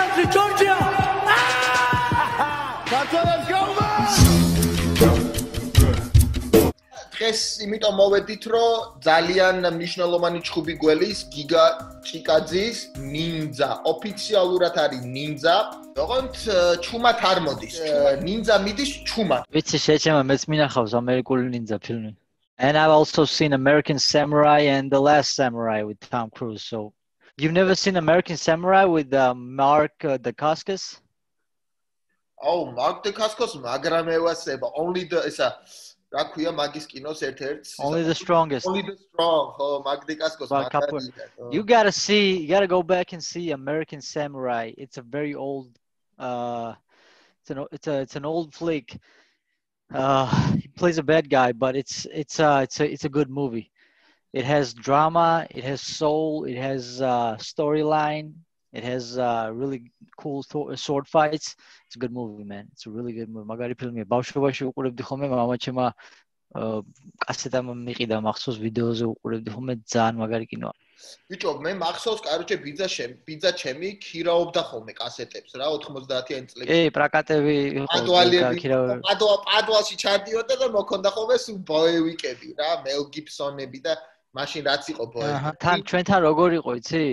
country, Georgia. Let's go, man! დღეს იმიტომ მოვედით, რომ ძალიან მნიშვნელოვანი ჩხუბი გველის გიგა ჩიკაძის ნინძა. ოფიციალურად არის ნინძა. ოღონდ ჩუმად არ მოდის. ნინძა მიდის ჩუმად. ვიცი შეჩემა მეც მინახავს ამერიკული ნინძა ფილმი. And I've also seen American Samurai and The Last Samurai with Tom Cruise. So you've never seen American Samurai with Mark Dacascos? Oh, Mark Dacascos, მაგრამ ევასება. Only the რა ქვია მაგის კინოს ერთ-ერთს. Only the strongest. Only the strong. Oh, Mark Dacascos. You gotta go back and see American Samurai. It's a very old it's an old flick. He plays a bad guy, but it's a good movie. It has drama, it has soul, it has storyline, it has really cool sword fights. It's a good movie, man. It's a really good movie. Magari ფილმია. ბავშვობაში უყურებდი ხოლმე მამაჩემა კასეტა მიყიდა მახსოვს ვიდეოზე უყურებდი ხოლმე ძალიან მაგარი კინოა. ბიჭო, მე მახსოვს, კაროჩე ბიძა ჩემი ქირაობდა ხოლმე კასეტებს რა 90-იანი წლებში. კი, პრაკატები იყო. პადუაში ჩადიოდა და მოქონდა ხოლმე სულ ბოევიკები რა, მელ გიბსონები და მაშინ რაც იყო ბოევიკები. თან ჩვენთან როგორ იყო, იცი?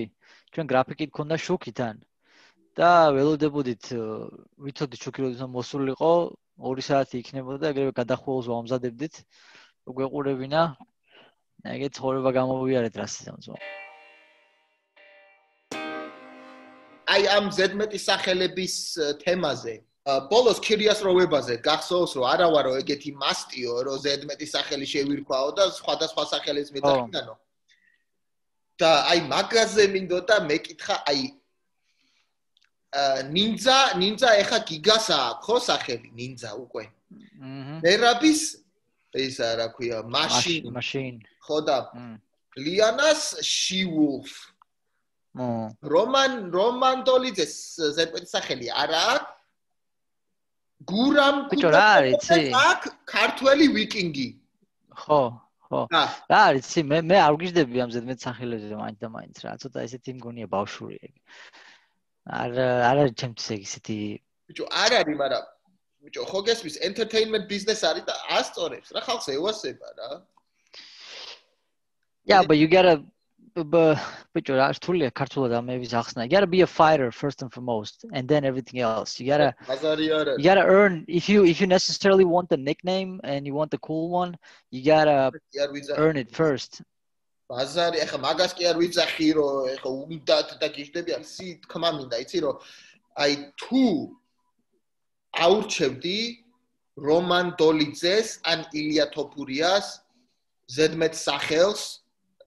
ჩვენ გრაფიკით ქონდა შუქი თან. და ველოდებოდით ვიცოდით შუქი როდესაც მოსულიყო 2 საათი იქნებოდა, ეგრევე გადახულს ვამზადებდით. გვეყურებინა. ეგ ცხოვრება გამოვიარეთ რასიზმზე. აი ამ ზედმეტი სახელების თემაზე. ბოლოს ქირიასროვებაზე გახსოვს რომ არა ვარო ეგეთი მასტიო რომ ზედმეტი სახელი შევირქვაო და სხვადასხვა სახელის მეძახინანო. და აი მაგაზე მინდოდა მეკითხა აი ნინძა ეხა გიგას აქვს ხო სახელი ნინძა უკვე. მერაბის ისა რა ქვია მაშინ ხო და ლიანას შიულფ რომან დოლიძეს ზედმეტი სახელი არა აქვს გურამ აქ ქართველი ვიკინგი ხო რა არის მე არ ვგიჟდები ამ ზედმეტ სახელებზე მაინც და მაინც რა ცოტა ესეთი მგონია ბავშვური ეგ არ არის ჩემთვის ეგ ისეთი ბიჭო არ არის მაგრამ ბიჭო ხო გესმის entertainment business არის და ასწორებს რა ხალხს ევასება რა Yeah, but you gotta ბიჭო რა რთულია ქართულად ამების ახსნა. You gotta be a fighter first and foremost and then everything else. You gotta earn if you necessarily want the nickname and you want the cool one, you gotta earn it first. ბაზარი ახლა მაგას კი არ ვიძახი რომ ახლა უნდათ და გიждები ამ სი თქმა მინდა იცი რომ აი თუ აურჩევდი რომან დოლიძეს ან ილია თოფურიას ზედმეტ სახელს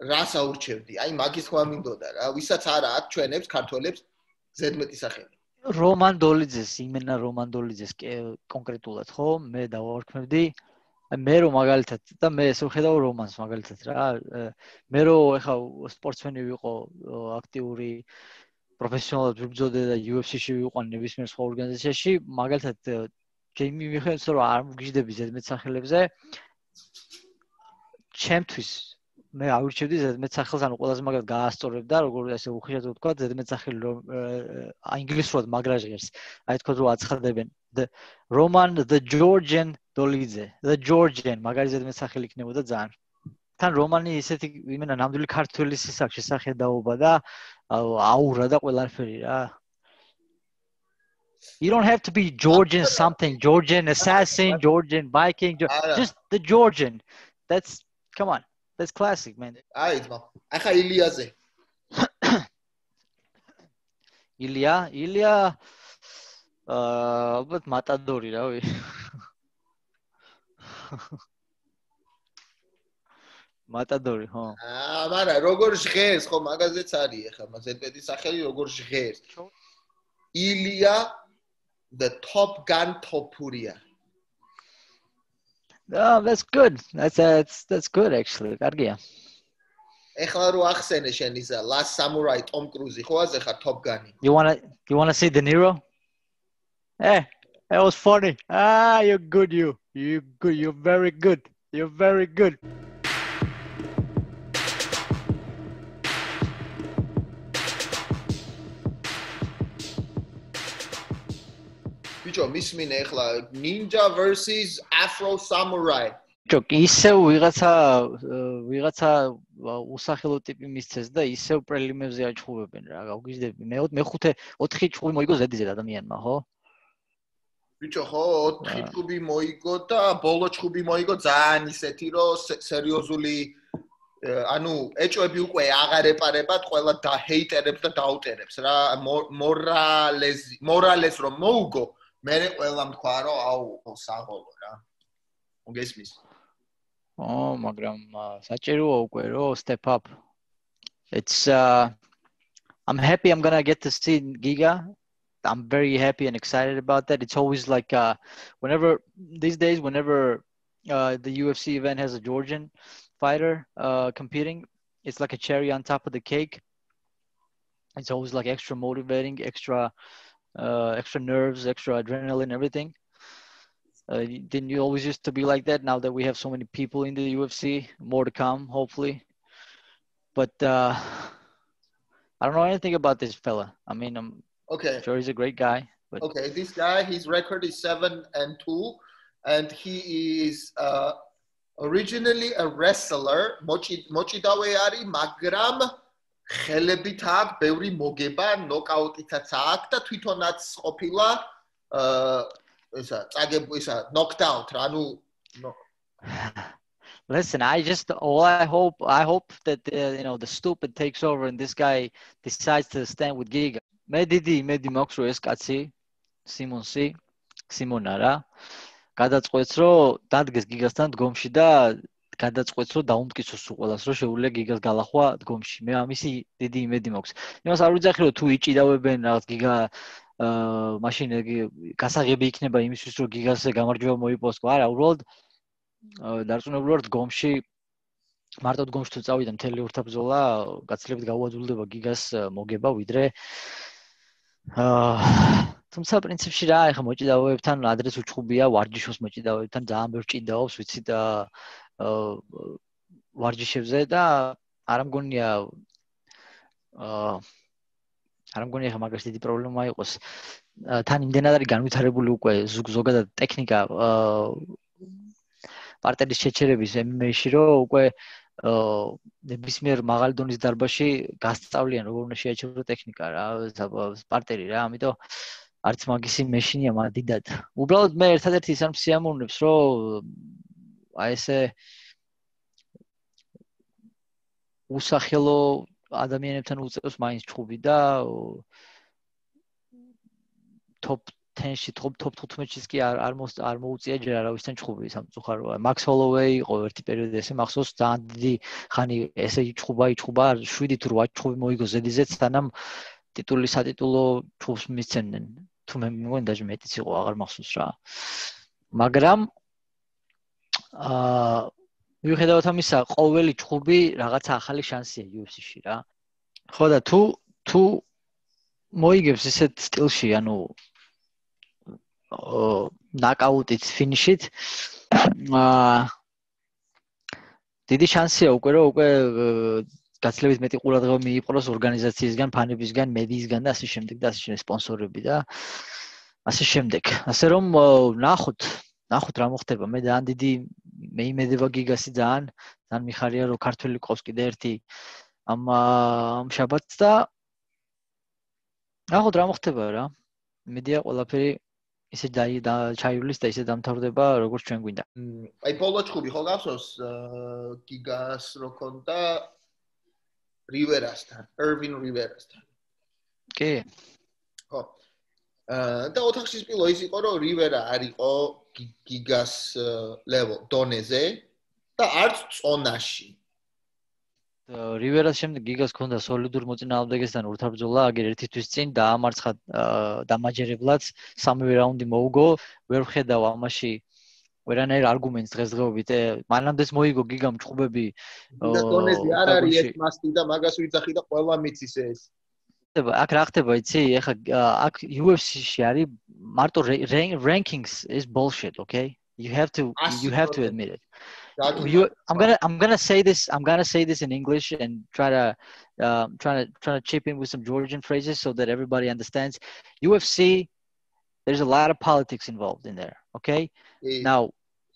რას აურჩევდი? აი მაგის თქმა მინდოდა რა, ვისაც არა აქვს ჩვენებს ქართველებს ზედმეტი სახელი. რომან დოლიძეს, იმენა რომან დოლიძეს კონკრეტულად ხო? მე დავარქმევდი. მე რომ მაგალითად და მე ესე ვხედავ რომანს მაგალითად რა. მე რომ ეხა სპორტსმენი ვიყო აქტიური პროფესიონალად ვიბრძოდე და UFC-ში ვიყვან ნებისმიერ სხვა ორგანიზაციაში, მაგალითად ჯეიმი მიხედავს რომ არ მგიჟდები ზედმეტ სახელებზე. ჩემთვის მე აურჩევდი ზედმეტ სახელს, ანუ ყველაზე მაგალითად გაასწორებდა, როგორ ესე უხეშად ვთქვა, ზედმეტ სახელი ინგლისურად მაგრა ჟღერს. აი თქო რომ აცხადებენ. The Roman the Georgian Dolidze. The Georgian მაგარი ზედმეტ სახელი იქნებოდა ძალიან. თან რომანი ისეთი იმენა ნამდვილი ქართველის ის აქვს შესახედაობა და აურა და ყველაფერი რა. You don't have to be Georgian something, Georgian assassin, Georgian Viking, just the Georgian. Come on. That's classic, man. აი ძმა. ახლა ილიაზე. ილია ალბათ მატადორი რავი. მატადორი, ხო. მაგრამ როგორ ჟღერს ხო მაგაზეც არის ახლა ზედმეტი სახელი როგორ ჟღერს. ილია the top gun topuria. Oh, that's good. That's good actually. კარგია. ეხლა რო ახსენე შენ ისა Last Samurai Tom Cruise ხო აზე ხარ Top Gun. You want to see De Niro? Hey, that was funny. You're good you. You're good. You're very good. You're very good. ბიჭო, მისმინე ახლა Ninja versus Afro Samurai. ბიჭო, ისევ ვიღაცა უსახელო ტიპი მისცეს და ისევ პრელიმებზე აჩხუბებენ რა. გავგიჟდები. მე-5 4 ჩხუბი მოიგო ზედიზე ადამიანმა, ხო? ბიჭო, ხო, 4 ჩხუბი მოიგო და ბოლო ჩხუბი მოიგო ძალიან ისეთი, რომ სერიოზული ანუ ეჭვები უკვე აღარ ეპარებათ, ყველა ჰეიტერებს და დაუტერებს რა. მორალეს რომ მოუგო, მე ყველამ თქვა რომ აუ, საღოლო რა. მოგესმის? მაგრამ საჭიროა უკვე რომ step up. It's I'm happy I'm going to get to see Giga. I'm very happy and excited about that. It's always like these days whenever the UFC event has a Georgian fighter competing, it's like a cherry on top of the cake. It's always like extra motivating, extra nerves, extra adrenaline, everything. Didn't you always used to be like that? Now that we have so many people in the UFC, more to come, hopefully. But I don't know anything about this fella. I mean, I'm sure he's a great guy. But okay, this guy, his record is 7-2, and he is originally a wrestler. Mochidave ari, magram ხელებით აქვს, ბევრი მოგება, ნოკაუტითაც აქვს და თვითონაც ყოფილა knocked out. Listen, I hope that the stupid takes over and this guy decides to stand with Giga. Medi moks ro es katsi Simmonsi, Simmona რა. გადაწყვეტს რომ დადგეს გიგასთან დგომში და გადაწყვეტს რომ დაუმტკიცოს უყოლას რომ შეუძლია გიგას გალახვა დგომში. მე ამისი დიდი იმედი მაქვს. იმას არ ვიძახი რომ თუ იჭიდავებენ რაღაც გიგა მაშინ გასაღები იქნება იმისთვის რომ გიგასზე გამარჯვება მოიპოვოს. არა, უბრალოდ დარწმუნებული ვარ დგომში მარტო დგომში თუ წავიდა მთელი ურთაბრძოლა გაცილებით გაუადვილდება გიგას მოგება ვიდრე თუმცა პრინციპში რა ეხა მოჭიდავებთან ადრეს უჩხუბია ვარჯიშოს მოჭიდავებთან ძალიან ბევრ ჭიდაობს ვიცი და ვარჯიშებზე და არ მგონია ეხა მაგას დიდი პრობლემა იყოს თან იმდენად არის განვითარებული უკვე ზოგადად ტექნიკა პარტერის შეჩერების MMA-ში რომ უკვე ნებისმიერ მაღალი დონის დარბაზში გასწავლიან როგორ უნდა შეაჩერო ტექნიკა რა პარტერი რა ამიტომ არც მაგისი მეშინია მადიდად უბრალოდ მე ერთადერთი ის არ მსიამოვნებს რომ აი ესე უსახელო ადამიანებთან უწევს მაინც ჩხუბი და top 10-ში, top 15-ში კი არ მოუწია ჯერ არავისთან ჩხუბი სამწუხაროა. Max Holloway იყო ერთი პერიოდი ესე მახსოვს ძალიან დიდი ხანი ესე იჩხუბა 7 თუ 8 ჩხუბი მოიგო ზედიზეც სანამ სატიტულო ჩხუბს მისცემდნენ. თუ მე მგონი დაჟე მეტიც იყო აღარ მახსოვს რა. მაგრამ მიუხედავად ამისა ყოველი ჩხუბი რაღაცა ახალი შანსია UFC-ში რა. ხო და თუ მოიგებს ისეთ სტილში, ანუ ნაკაუტით ფინიშით დიდი შანსია უკვე რომ უკვე გაცილებით მეტი ყურადღება მიიპყროს ორგანიზაციისგან, ფანებისგან, მედიისგან და ასე შემდეგ და ასე შემდეგ სპონსორები და ასე შემდეგ. ასე რომ ნახოთ რა მოხდება. მე ძალიან დიდი მეიმედება გიგასი ძალიან მიხარია რომ ქართველი ყავს კიდე ერთი ამ შაბათს და ნახოთ რა მოხდება რა. მედია ყველაფერი ისე ჩაივლის და ისე დამთავრდება როგორც ჩვენ გვინდა. აი ბოლო ჩხუბი ხო გახსოვს გიგას რო ქონდა რივერასთან, ერვინ რივერასთან. კი. ხო. და ოთახში სპილო ის იყო რომ რივერა არისო გიგას level დონეზე და არც წონაში. რივერას შემდეგ გიგას ქონდა სოლიდურ მოწინააღმდეგესთან ურთაბრძოლა აგერ ერთი თვის წინ დაამარცხა დამაჯერებლად სამივე რაუნდი მოუგო ვერ ვხედავ ამაში ვერანაირ არგუმენტს დღესდღეობით მანამდეც მოიგო გიგამ ჩხუბები დონეზე არ არის ეს მასტი და მაგას ვიძახი და ყველა მიცის ეს აქ რა ხდება იცი ეხა აქ UFC-ში არის მარტო rankings is bullshit okay you have to admit it I'm gonna say this in English and try to chip in with some Georgian phrases so that everybody understands. UFC there's a lot of politics involved in there. Okay. Yeah. Now,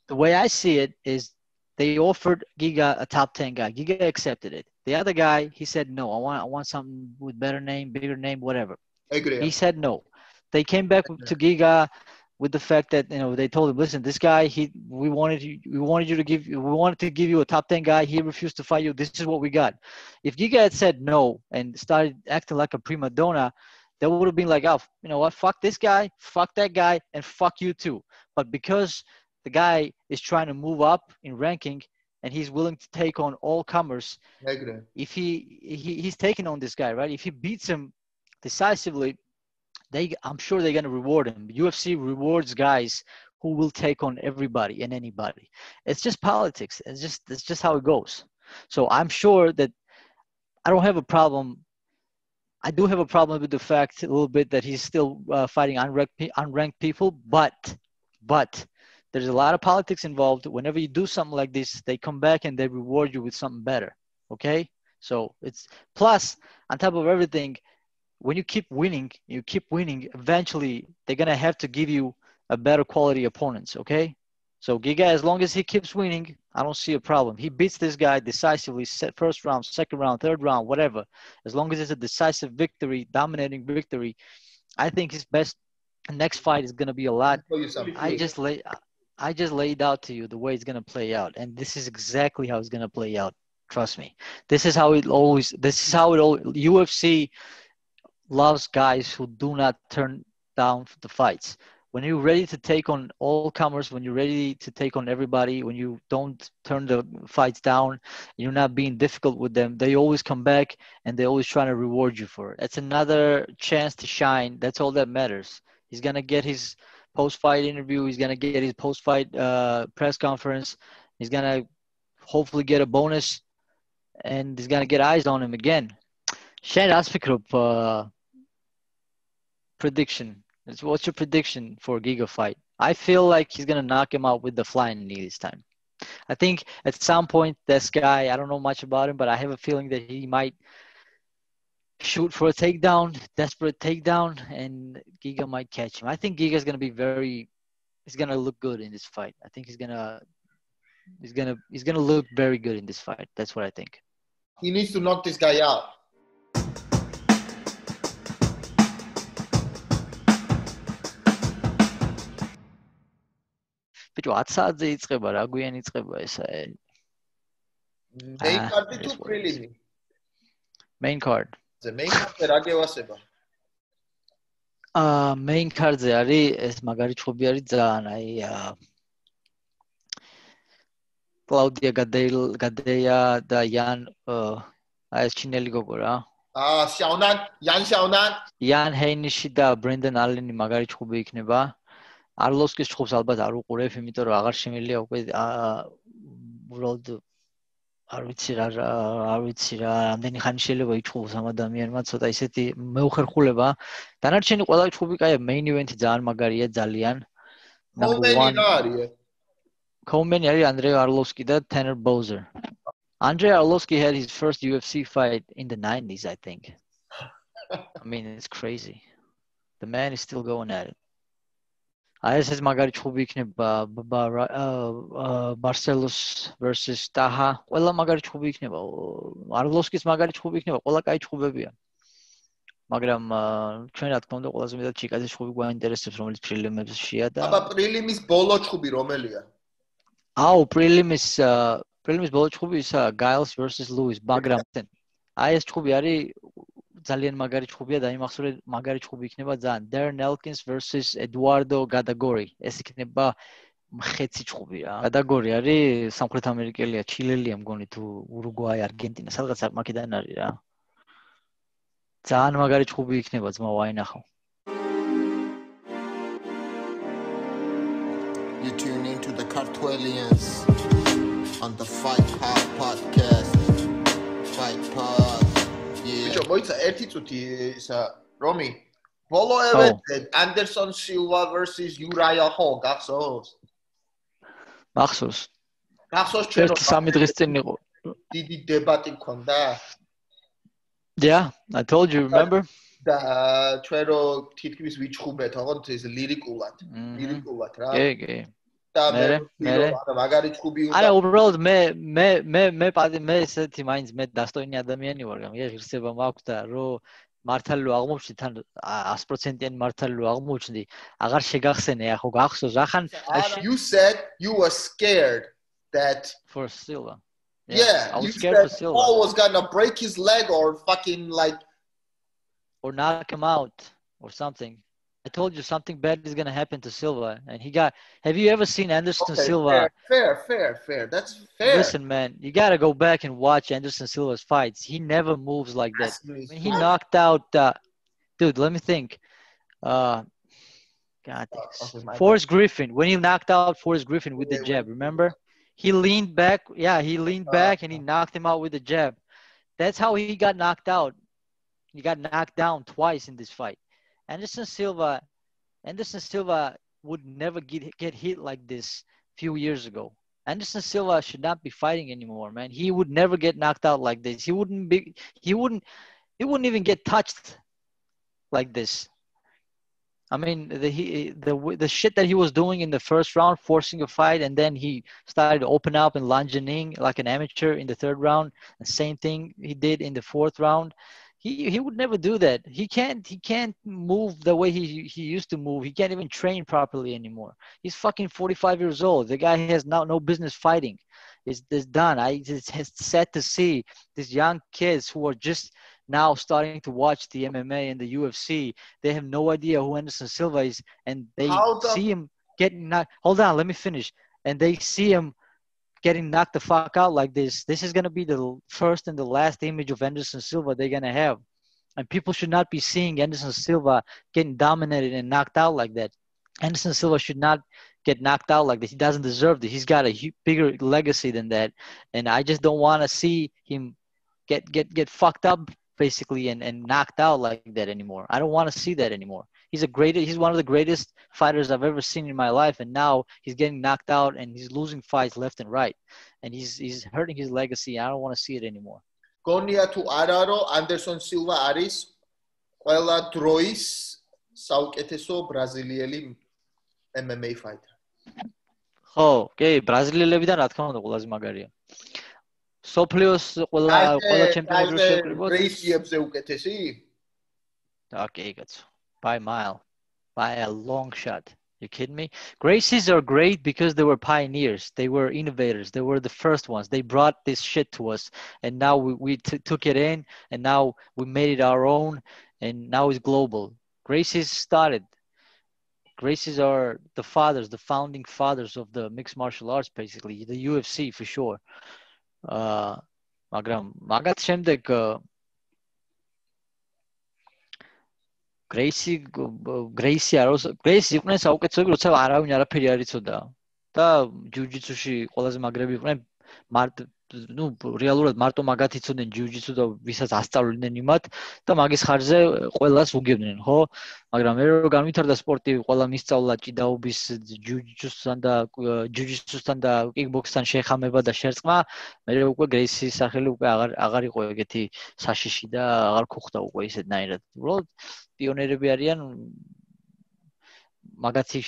the way I see it is they offered Giga a top 10 guy. Giga accepted it. The other guy, he said no. I want something with better name, bigger name, whatever. Agree. He said no. They came back to Giga with the fact that they told him, listen, this guy, we wanted to give you a top 10 guy. He refused to fight you. This is what we got. If Giga had said no and started acting like a prima donna, that would have been like, oh, you know what? Fuck this guy, fuck that guy, and fuck you too. But because the guy is trying to move up in ranking and he's willing to take on all comers, if he's taking on this guy, right? If he beats him decisively, I'm sure they're going to reward him. UFC rewards guys who will take on everybody and anybody. It's just politics. It's just how it goes. So I'm sure that I don't have a problem. I do have a problem with the fact a little bit that he's still fighting unranked people, but there's a lot of politics involved. Whenever you do something like this, they come back and they reward you with something better. Okay? So it's plus on top of everything, when you keep winning, eventually they're going to have to give you a better quality opponents, okay? So Giga, as long as he keeps winning, I don't see a problem. He beats this guy decisively, first round, second round, third round, whatever. As long as it's a decisive victory, dominating victory, I think his best next fight is going to be a lot. I just laid out to you the way it's going to play out, and this is exactly how it's going to play out. Trust me. This is how UFC loves guys who do not turn down the fights. When you're ready to take on all comers, when you're ready to take on everybody, when you don't turn the fights down, you're not being difficult with them, they always come back and they're always trying to reward you for it. That's another chance to shine. That's all that matters. He's going to get his post-fight interview. He's going to get his post-fight press conference. He's going to hopefully get a bonus, and he's going to get eyes on him again. Shane, ask me prediction. What's your prediction for Giga fight? I feel like he's going to knock him out with the flying knee this time. I think at some point, this guy, I don't know much about him, but I have a feeling that he might shoot for a takedown, desperate takedown, and Giga might catch him. I think Giga's going to be he's going to look good in this fight. I think he's going to look very good in this fight. That's what I think. He needs to knock this guy out. ბიჭო 10 საათზე იწყება რა გვიანი იწყება ესა main card თუ preliminary main card რა გევასება main card-ზე არის ეს მაგარი ჩხუბი არის ძალიან აი კლაუდია გადეია და აი ეს ჩინელი გოგო რა იან ჰეინიში და ბრენდენ ალენი მაგარი ჩხუბი იქნება არლოვსკის ჩხუბს ალბათ არ უყურებ, იმიტომ რომ აღარ შემიძლია უკვე უბრალოდ არ ვიცი რა რამდენი ხანი შეიძლება იჩხუბოს ამ ადამიანმა, ცოტა ისეთი მეუხერხულება. დანარჩენი ყველა ჩხუბი კაია, main event-ი ძალიან მაგარია, ძალიან. Coleman არის Andrei Arlovsky და Tanner Bowser. Andrei Arlovsky had his first UFC fight in the 90s, I think. I mean, it's crazy. The man is still going at it. ეს მაგარი ჩხუბი იქნება Barcelos versus Taha. ყველა მაგარი ჩხუბი იქნება. Arlovskis მაგარი ჩხუბი იქნება, ყველა კაი ჩხუბებია. მაგრამ ჩვენ რა თქმა უნდა ყველაზე მეტად Chikadze ჩხუბი გვაინტერესებს, რომელიც პრილიმებშია და აბა პრილიმის ბოლო ჩხუბი რომელია? პრილიმის ბოლო ჩხუბი ისა Giles versus Lewis, მაგრამ აი ეს ჩხუბი არის ძალიან მაგარი ჩხუბია და იმახსოვრე მაგარი ჩხუბი იქნება ძალიან Darren Elkins versus Eduardo Gadagori. ეს იქნება მხეცი ჩხუბი რა. Gadagori არის სამხრეთ ამერიკელია, ჩილელია მგონი თუ ურუგვაი, არგენტინა, სადღაც მაკედან არის რა. ძალიან მაგარი ჩხუბი იქნება, ძმა ვაინახო. You tune into the Cartwellians on the Fight Hard podcast. Fight Pod. Bicho, მოიცა ერთი წუთი ისა რომი ბოლო ევენტზე ანდერსონ Silva Vs Uriah Hall გახსოვს? მახსოვს. გახსოვს ჩვენ ერთი 3 დღის წინ იყო. დიდი დებატი მქონდა? Yeah, I told you, remember? და ჩვენ რო თითქმის ვიჩხუბეთ, ოღონდ ეს ლირიკულად რა. კი. და მე მაგარი ჩხუბი უნდა. არა, უბრალოდ მე ესეთი მაინც მე დასტოინი ადამიანი ვარ, ღირსება მაქვს და რო მართალი რო აღმოჩნდი თან 100%-იანი მართალი რო აღმოჩნდი, აღარ შეგახსენე, ხო გახსოვს, ახან You said you were scared that for Silva. Yeah, I was you scared said for Silva. Paul was gonna break his leg or fucking like or knock him out or something. I told you something bad is gonna happen to Silva, and he got. Have you ever seen Anderson Silva? Fair. That's fair. Listen, man, you gotta go back and watch Anderson Silva's fights. He never moves like that. When he knocked out, dude, let me think. God, Forrest Griffin. When he knocked out Forrest Griffin with the jab, remember? He leaned back. Yeah, he leaned back and he knocked him out with the jab. That's how he got knocked out. He got knocked down twice in this fight. Anderson Silva would never get hit like this a few years ago. Anderson Silva should not be fighting anymore, man. He would never get knocked out like this. He wouldn't even get touched like this. I mean, the shit that he was doing in the first round, forcing a fight, and then he started to open up and lunging in like an amateur in the third round. The same thing he did in the fourth round. He would never do that. He can't move the way he used to move. He can't even train properly anymore. He's fucking 45 years old. The guy has now no business fighting. It's done. It's sad to see these young kids who are just now starting to watch the MMA and the UFC. They have no idea who Anderson Silva is, and they see him getting knocked. Hold on, let me finish. And they see him getting knocked the fuck out like this. This is going to be the first and the last image of Anderson Silva they're going to have. And people should not be seeing Anderson Silva getting dominated and knocked out like that. Anderson Silva should not get knocked out like this. He doesn't deserve it. He's got a bigger legacy than that. And I just don't want to see him get fucked up basically and knocked out like that anymore. I don't want to see that anymore. He's one of the greatest fighters I've ever seen in my life, and now he's getting knocked out and he's losing fights left and right, and he's hurting his legacy. I don't want to see it anymore. Gonia tu araro Anderson Silva არის ყველა დროის საუკეთესო ბრაზილიელი MMA fighter. ხო, კი, ბრაზილიელებიდან რა თქმა უნდა ყველაზე მაგარია. სოფლიოს ყველა ჩემპიონატში შევკრიბოთ. რეისიებზე უკეთესი? Okay, that's by mile, by a long shot. You kidding me? Gracies are great because they were pioneers. They were innovators. They were the first ones. They brought this shit to us, and now we took it in, and now we made it our own, and now it's global. Gracies started. Gracies are the fathers, the founding fathers of the mixed martial arts, basically the UFC for sure. მაგრამ მაგათ შემდეგ Gracie იყვნენ საუკეთესოები, როცა არავინ არაფერი არ იცოდა და ჯიუ-ჯიტსუში ყველაზე მაგრები იყვნენ რეალურად მარტო მაგათ იცოდნენ ჯიუ-ჯიტსუ და ვისაც ასწავლიდნენ იმათ და მაგის ხარჯზე ყველას უგებდნენ, ხო? მაგრამ მე რო განვითარდა სპორტი, ყველა მისწავლა ჭიდაობის ჯიუ-ჯიტსუსთან და კიკბოქსთან შეხამება და შერწყმა, მე უკვე გრეისის სახელი უკვე აღარ იყო ეგეთი საშიში და აღარ გხვდა უკვე ისეთნაირად. უბრალოდ პიონერები არიან მაგათი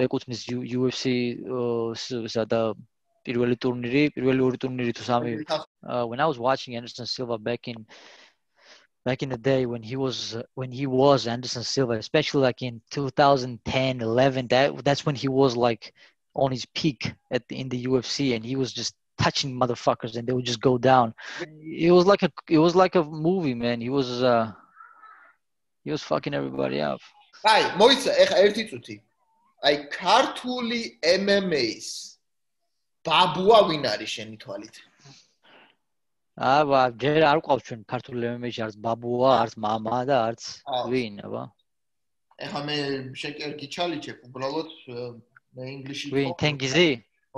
ეკუთვნის UFC-სა და პირველი ორი ტურნირი თუ სამი. When I was watching Anderson Silva back in the day when he was Anderson Silva, especially like in 2010, 11, that's when he was like on his peak in the UFC, and he was just touching motherfuckers and they would just go down. It was like a movie, man. He was fucking everybody up. Აი, მოიცა, ეხა ერთი წუთი. აი, ქართული MMA-ს ბაბუა ვინ არის შენი თვალით? ჯერ არ ყავს ჩვენ ქართული MMA-ში არც ბაბუა, არც მამა და არც ვინ, აბა. ეხა მე შეკერ გიჩალიჩებ, უბრალოდ მე ინგლისში ვინ, თენგიზი?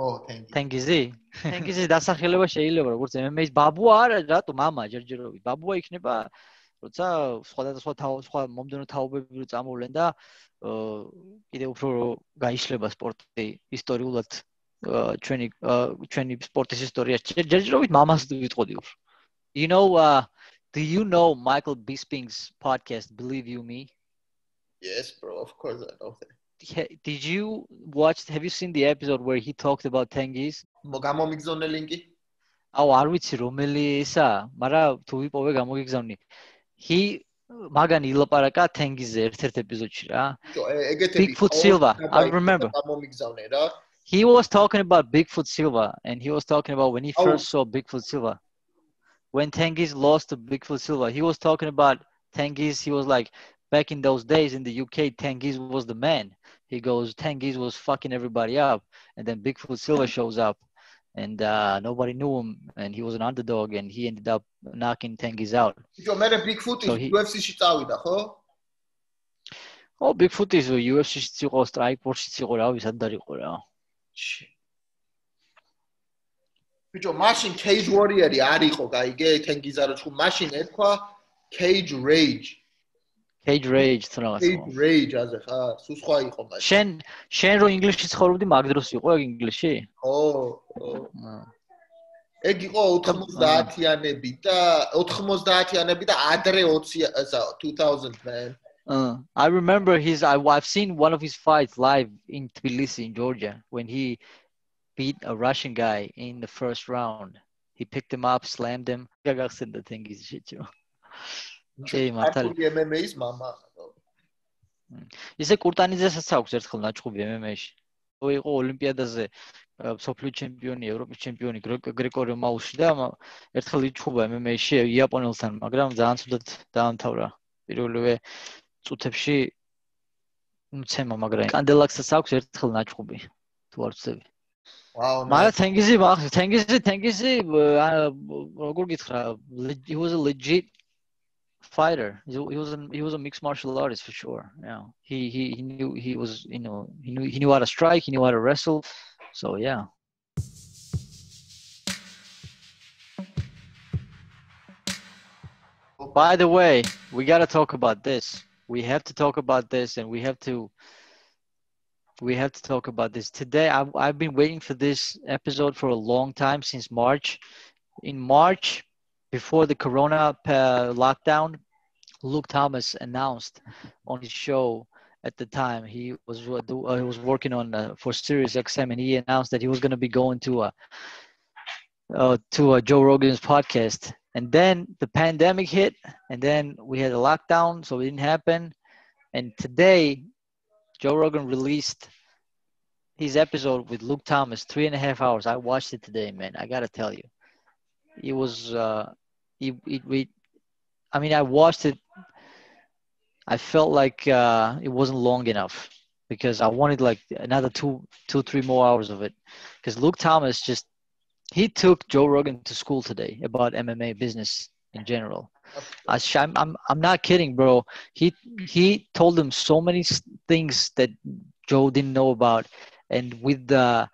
ო, თენგიზი. თენგიზის დასახელება შეიძლება როგორც MMA-ს ბაბუა არა, რატო მამა ჯერჯერობით. ბაბუა იქნება როცა სხვა მომდევნო თაობები რო წამოვლენ და კიდევ უფრო გაიშლება სპორტი ისტორიულად ჩვენი სპორტის ისტორიაში ჯერჯერობით მამას ვიტყოდი უფრო. You know, Do you know Michael Bisping's podcast, Believe You Me? Yes, bro. Of course I know that. Did you watch? Have you seen the episode where he talked about Tengiz? გამომიგზავნე ლინკი? აუ არ ვიცი რომელი ისა, მაგრამ თუ ვიპოვე გამოგიგზავნი. He მაგან ილაპარაკა Tengizზე ერთ-ერთ ეპიზოდში რა. Bigfoot Silva, I remember. გამომიგზავნე რა. He was talking about Bigfoot Silva, and he was talking about when he first saw Bigfoot Silva. When Tengiz lost to Bigfoot Silva, he was talking about Tengiz. He was like, back in those days in the UK, Tengiz was the man. He goes, Tengiz was fucking everybody up, and then Bigfoot Silva shows up, and nobody knew him, and he was an underdog, and he ended up knocking Tengiz out. So Bigfoot is UFC-ში წავიდა, ხო? Oh, Bigfoot is UFC-ში იყო, Strikeforce-ში იყო, რა ვიცი, ანდარ იყო რა. ბიჭო, მაშინ Cage Warrior-ი არ იყო, გაიგე, Tengizა რო ჩხუ, მაშინ ერქვა Cage Rage. Cage Rage, თუნდაც. Cage Rage აზე ხა, სულ სხვა იყო მაშინ. შენ რო ინგლისში ცხოვრობდი, მაგ დროს იყო ეგ ინგლისში? ხო. ეგ იყო 90-იანები და 90-იანები და ადრე 2000 man. I remember I've seen one of his fights live in Tbilisi in Georgia when he beat a Russian guy in the first round. He picked him up, slammed him. გაგახსენ და Tengiz shit you. Hey, მართალი. MMA-ის мама. ისე კურტანიძესაც აქვს ერთხელ ნაჭყობი MMA-ში. იყო ოლიმპიადაზე სოფლიო ჩემპიონი, ევროპის ჩემპიონი გრეკო-რომაულში და ერთხელ იჭხობა MMA-ში იაპონელთან, მაგრამ ძალიან ცუდად დაამთავრა. პირველივე წუთებში მცემა, მაგრამ კანდელაკსაც აქვს ერთხელ ნაჭყობი. თუ არ ვწდები. Wow. მაგრამ Tengiz როგორ გითხრა, he was a legit fighter. He was a mixed martial artist for sure. Yeah. He knew he was, he knew how to strike, he knew how to wrestle. So yeah. By the way, we got to talk about this. We have to talk about this, and we have to talk about this today. I've been waiting for this episode for a long time, since March. In March, before the Corona lockdown, Luke Thomas announced on his show at the time he was working on for Sirius XM, and he announced that he was going to be going to Joe Rogan's podcast. And then the pandemic hit, and then we had a lockdown, so it didn't happen. And today, Joe Rogan released his episode with Luke Thomas, 3.5 hours. I watched it today, man. I gotta tell you, it was. I mean, I watched it. I felt like it wasn't long enough because I wanted like another 2-3 more hours of it. Because Luke Thomas he took Joe Rogan to school today about MMA business in general. I'm not kidding, bro. He told him so many things that Joe didn't know about, and with the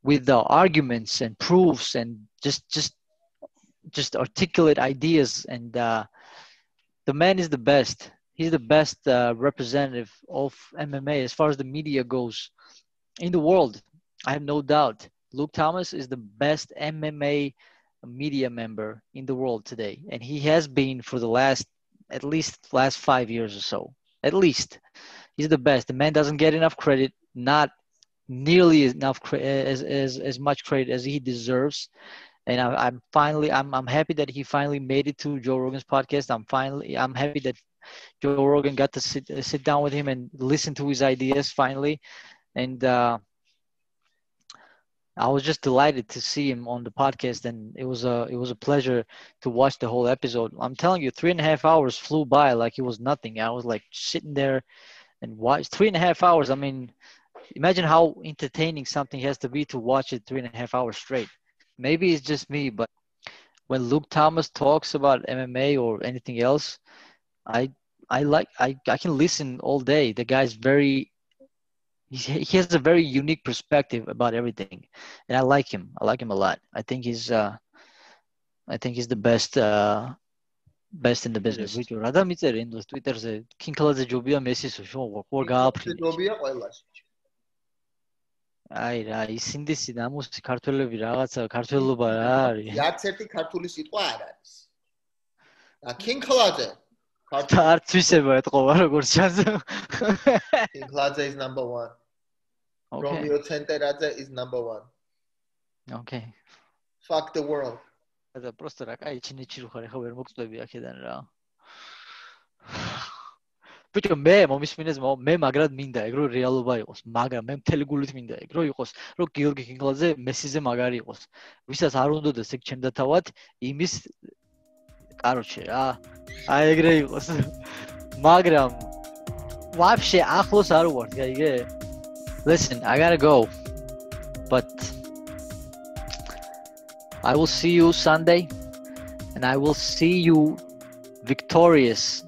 arguments and proofs and just articulate ideas. And the man is the best. He's the best representative of MMA as far as the media goes in the world. I have no doubt. Luke Thomas is the best MMA media member in the world today. And he has been for at least 5 years or so. At least. He's the best. The man doesn't get enough credit, not nearly enough as much credit as he deserves. And I'm happy that he finally made it to Joe Rogan's podcast. I'm happy that Joe Rogan got to sit down with him and listen to his ideas finally. And I was just delighted to see him on the podcast, and it was a pleasure to watch the whole episode. I'm telling you, 3.5 hours flew by like it was nothing. I was like sitting there and watch 3.5 hours. I mean, imagine how entertaining something has to be to watch it 3.5 hours straight. Maybe it's just me, but when Luke Thomas talks about MMA or anything else, I can listen all day. The guy's he has a very unique perspective about everything, and I like him. I like him a lot. I think he's the best in the business. რა მიწერე ინდოს Twitter-ზე Kinkladze ჯობია მესის ხო გააფრინე. ჯობია ყველას. აი რა, ისინდისი ნამუსი ქართველები რაღაცა ქართველობა რა არის. ერთ-ერთი ქართული სიტყვა არ არის. Kinkladze. არც ვისება ეთყობა როგორც ჩანს. Kinkladze is number 1. Romeo Tenteradze is number 1. Okay. Fuck the world. და просто რა კაი ჩინეთში რო ხარ ახლა ვერ მოგწვევი აქედან რა. ბიჭო მე მომისმინეს მე მაგრად მინდა ეგ რო რეალობა იყოს, მაგრამ მე მთელი გულით მინდა ეგ რო იყოს, რომ გიორგი კინკლაძე მესიზე მაგარი იყოს. ვისაც არ უნდადეს ეგ ჩემდათავად იმის კაროჩე რა. აი ეგრე იყოს. მაგრამ ვაფშე ახლოს არ ვარ, გაიგე? Listen, I gotta go. But I will see you Sunday and I will see you victorious